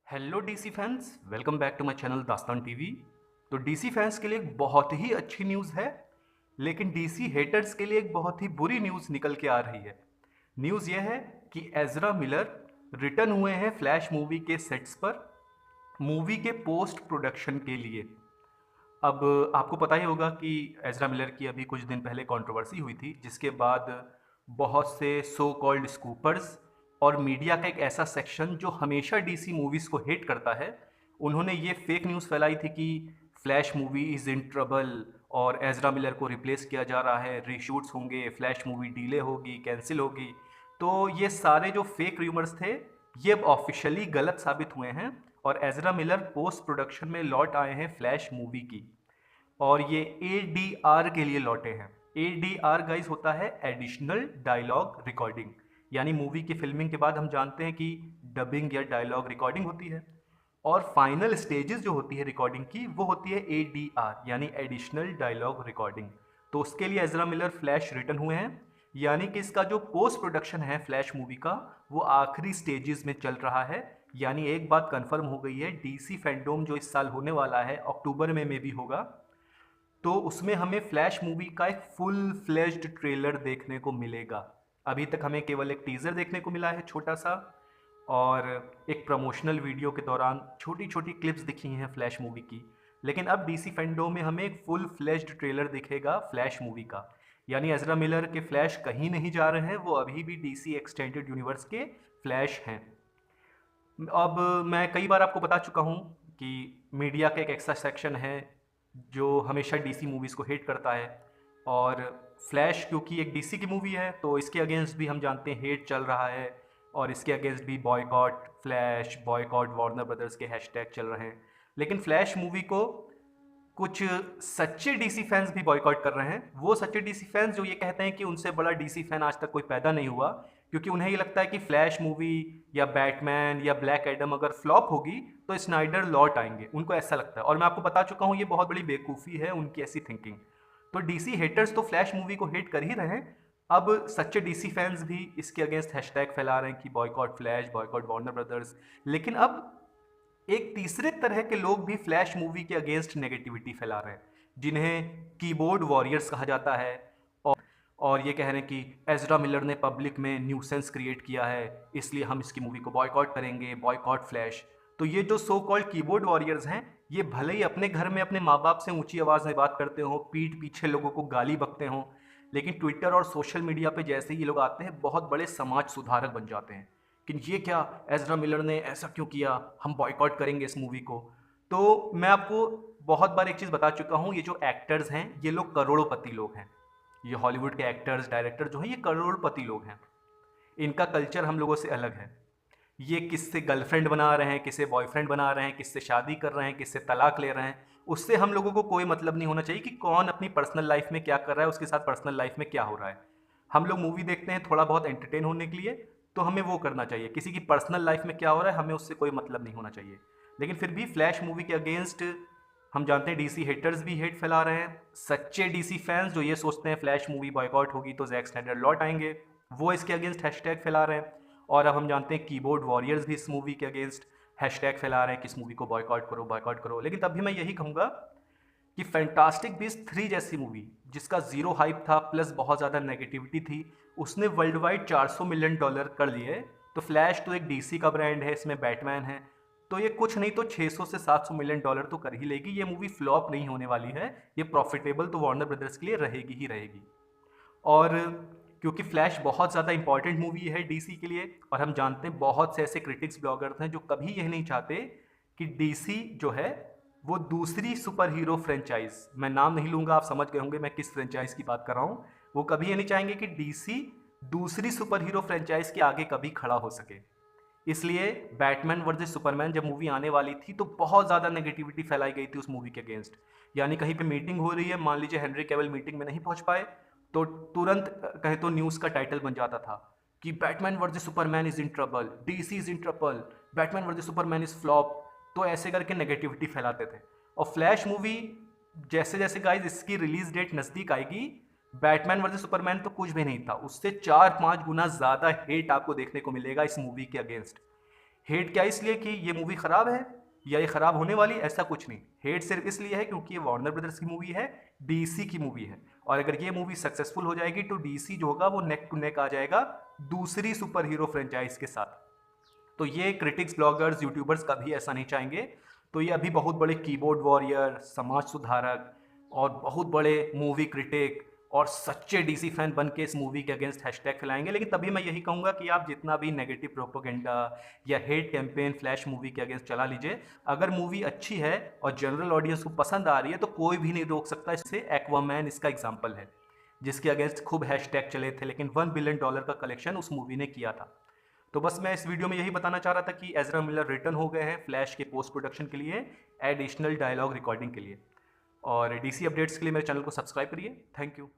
Hello DC fans, welcome back to my channel Dastaan TV. तो DC fans के लिए एक बहुत ही अच्छी न्यूज़ है, लेकिन डीसी हेटर्स के लिए एक बहुत ही बुरी न्यूज़ निकल के आ रही है। न्यूज़ यह है कि एजरा मिलर रिटर्न हुए हैं फ्लैश मूवी के सेट्स पर, मूवी के पोस्ट प्रोडक्शन के लिए। अब आपको पता ही होगा कि एजरा मिलर की अभी कुछ दिन पहले कंट्रोवर्सी हुई थी, जिसके बाद बहुत से सो कॉल्ड स्कूपर्स और मीडिया का एक ऐसा सेक्शन जो हमेशा डीसी मूवीज़ को हेट करता है, उन्होंने ये फेक न्यूज़ फैलाई थी कि flash movie is in trouble और एजरा मिलर को रिप्लेस किया जा रहा है, रीशूट्स होंगे, फ्लैश मूवी डिले होगी, कैंसिल होगी। तो ये सारे जो फेक रूमर्स थे, ये अब ऑफिशियली गलत साबित हुए हैं और एजरा मिलर पोस्ट प्रोडक्शन में लौट आए हैं फ्लैश मूवी की। और ये ADR के लिए लौटे हैं। ADR गाइस होता है एडिशनल डायलॉग रिकॉर्डिंग, यानी मूवी की फिल्मिंग के बाद हम जानते हैं कि डबिंग या डायलॉग रिकॉर्डिंग होती है, और फाइनल स्टेजेस जो होती है रिकॉर्डिंग की वो होती है ADR यानी एडिशनल डायलॉग रिकॉर्डिंग। तो उसके लिए एजरा मिलर फ्लैश रिटर्न हुए हैं, यानी कि इसका जो पोस्ट प्रोडक्शन है फ्लैश मूवी का वो आखिरी स्टेजेस में चल रहा है। यानी एक बात कंफर्म हो गई है, डीसी फैंडोम जो इस साल होने वाला है अक्टूबर में भी होगा, तो उसमें हमें फ्लैश मूवी का एक फुल फ्लेज्ड ट्रेलर देखने को मिलेगा। अभी तक हमें केवल एक टीज़र देखने को मिला है छोटा सा, और एक प्रमोशनल वीडियो के दौरान छोटी छोटी क्लिप्स दिखी हैं फ्लैश मूवी की। लेकिन अब डीसी फैंडो में हमें एक फुल फ्लेज्ड ट्रेलर दिखेगा फ्लैश मूवी का, यानी एजरा मिलर के फ्लैश कहीं नहीं जा रहे हैं, वो अभी भी डीसी एक्सटेंडेड यूनिवर्स के फ्लैश हैं। अब मैं कई बार आपको बता चुका हूँ कि मीडिया का एक एक्स्ट्रा सेक्शन है जो हमेशा डीसी मूवीज़ को हेट करता है, और फ्लैश क्योंकि एक डीसी की मूवी है तो इसके अगेंस्ट भी हम जानते हैं हेट चल रहा है, और इसके अगेंस्ट भी boycott flash, boycott Warner brothers के हैशटैग चल रहे हैं। लेकिन फ्लैश मूवी को कुछ सच्चे डीसी फैंस भी बॉयकॉट कर रहे हैं। वो सच्चे डीसी फैंस जो ये कहते हैं कि उनसे बड़ा डीसी फैन आज तक कोई पैदा नहीं हुआ, क्योंकि उन्हें ये लगता है कि फ्लैश मूवी या बैटमैन या ब्लैक एडम अगर फ्लॉप होगी तो स्नाइडर लौट आएंगे, उनको ऐसा लगता है। और मैं आपको बता चुका हूँ ये बहुत बड़ी बेवकूफ़ी है उनकी ऐसी थिंकिंग। तो डीसी हेटर्स तो फ्लैश मूवी को हेट कर ही रहे हैं, अब सच्चे डीसी फैंस भी इसके अगेंस्ट हैशटैग फैला रहे हैं कि boycott flash, boycott Warner brothers. लेकिन अब एक तीसरे तरह के लोग भी फ्लैश मूवी के अगेंस्ट नेगेटिविटी फैला रहे हैं, जिन्हें कीबोर्ड वॉरियर्स कहा जाता है। और और ये कह रहे हैं कि एजरा मिलर ने पब्लिक में न्यूसेंस क्रिएट किया है, इसलिए हम इसकी मूवी को बॉयकॉट करेंगे, बॉयकॉट फ्लैश। तो ये जो सो कॉल्ड कीबोर्ड वॉरियर्स हैं, ये भले ही अपने घर में अपने माँ बाप से ऊंची आवाज़ में बात करते हो, पीठ पीछे लोगों को गाली बकते हो, लेकिन ट्विटर और सोशल मीडिया पे जैसे ही ये लोग आते हैं बहुत बड़े समाज सुधारक बन जाते हैं कि ये क्या, एजरा मिलर ने ऐसा क्यों किया, हम बॉयकॉट करेंगे इस मूवी को। तो मैं आपको बहुत बार एक चीज़ बता चुका हूँ, ये जो एक्टर्स हैं ये लोग करोड़पति लोग हैं। ये हॉलीवुड के एक्टर्स डायरेक्टर जो हैं ये करोड़पति लोग हैं। इनका कल्चर हम लोगों से अलग है। ये किससे गर्लफ्रेंड बना रहे हैं, किससे बॉयफ्रेंड बना रहे हैं, किससे शादी कर रहे हैं, किससे तलाक ले रहे हैं, उससे हम लोगों को कोई मतलब नहीं होना चाहिए कि कौन अपनी पर्सनल लाइफ में क्या कर रहा है, उसके साथ पर्सनल लाइफ में क्या हो रहा है। हम लोग मूवी देखते हैं थोड़ा बहुत एंटरटेन होने के लिए, तो हमें वो करना चाहिए। किसी की पर्सनल लाइफ में क्या हो रहा है हमें उससे कोई मतलब नहीं होना चाहिए। लेकिन फिर भी फ्लैश मूवी के अगेंस्ट हम जानते हैं डीसी हेटर्स भी हेट फैला रहे हैं। सच्चे डीसी फैंस जो ये सोचते हैं फ्लैश मूवी बॉयकॉट होगी तो जैक स्नाइडर लौट आएंगे, वो इसके अगेंस्ट हैशटैग फैला रहे हैं। और अब हम जानते हैं कीबोर्ड वॉरियर्स भी इस मूवी के अगेंस्ट हैशटैग फैला रहे हैं कि इस मूवी को बॉयकॉट करो, बॉयकॉट करो। लेकिन तब भी मैं यही कहूँगा कि फैंटास्टिक बीस्ट 3 जैसी मूवी, जिसका जीरो हाइप था प्लस बहुत ज़्यादा नेगेटिविटी थी, उसने वर्ल्ड वाइड $400 मिलियन कर लिए। तो फ्लैश तो एक डीसी का ब्रांड है, इसमें बैटमैन है, तो ये कुछ नहीं तो 600 से $700 मिलियन तो कर ही लेगी। ये मूवी फ्लॉप नहीं होने वाली है, ये प्रॉफिटेबल तो वार्नर ब्रदर्स के लिए रहेगी ही रहेगी। और क्योंकि फ्लैश बहुत ज़्यादा इंपॉर्टेंट मूवी है डीसी के लिए, और हम जानते हैं बहुत से ऐसे क्रिटिक्स ब्लॉगर्स हैं जो कभी यह नहीं चाहते कि डीसी जो है वो दूसरी सुपर हीरो फ्रेंचाइज, मैं नाम नहीं लूँगा, आप समझ गए होंगे मैं किस फ्रेंचाइज की बात कर रहा हूँ, वो कभी ये नहीं चाहेंगे कि डीसी दूसरी सुपर हीरो फ्रेंचाइज के आगे कभी खड़ा हो सके। इसलिए बैटमैन वर्सेस सुपरमैन जब मूवी आने वाली थी तो बहुत ज़्यादा नेगेटिविटी फैलाई गई थी उस मूवी के अगेंस्ट। यानी कहीं पे मीटिंग हो रही है, मान लीजिए हेनरी कैविल मीटिंग में नहीं पहुंच पाए, तो तुरंत कहे तो न्यूज़ का टाइटल बन जाता था कि Batman versus Superman is in trouble, DC is in trouble, Batman versus Superman is flop. तो ऐसे करके नेगेटिविटी फैलाते थे। और फ्लैश मूवी जैसे जैसे गाइज इसकी रिलीज डेट नज़दीक आएगी, बैटमैन वर्सेस सुपरमैन तो कुछ भी नहीं था, उससे 4-5 गुना ज़्यादा हेट आपको देखने को मिलेगा इस मूवी के अगेंस्ट। हेट क्या इसलिए कि ये मूवी ख़राब है या ये ख़राब होने वाली, ऐसा कुछ नहीं। हेट सिर्फ इसलिए है क्योंकि ये वार्नर ब्रदर्स की मूवी है, डीसी की मूवी है, और अगर ये मूवी सक्सेसफुल हो जाएगी तो डीसी जो होगा वो नेक टू नेक आ जाएगा दूसरी सुपर हीरो फ्रेंचाइज के साथ। तो ये क्रिटिक्स, ब्लॉगर्स, यूट्यूबर्स कभी ऐसा नहीं चाहेंगे। तो ये अभी बहुत बड़े कीबोर्ड वॉरियर, समाज सुधारक और बहुत बड़े मूवी क्रिटिक और सच्चे डीसी फैन बन के इस मूवी के अगेंस्ट हैशटैग फैलाएंगे। लेकिन तभी मैं यही कहूँगा कि आप जितना भी नेगेटिव प्रोपोगेंडा या हेट कैंपेन फ्लैश मूवी के अगेंस्ट चला लीजिए, अगर मूवी अच्छी है और जनरल ऑडियंस को पसंद आ रही है तो कोई भी नहीं रोक सकता। इससे एक्वामैन इसका एग्जाम्पल है, जिसके अगेंस्ट खूब हैशटैग चले थे, लेकिन $1 बिलियन का कलेक्शन उस मूवी ने किया था। तो बस मैं इस वीडियो में यही बताना चाह रहा था कि एजरा मिलर रिटर्न हो गए हैं फ्लैश के पोस्ट प्रोडक्शन के लिए, एडिशनल डायलॉग रिकॉर्डिंग के लिए। और डीसी अपडेट्स के लिए मेरे चैनल को सब्सक्राइब करिए। Thank you.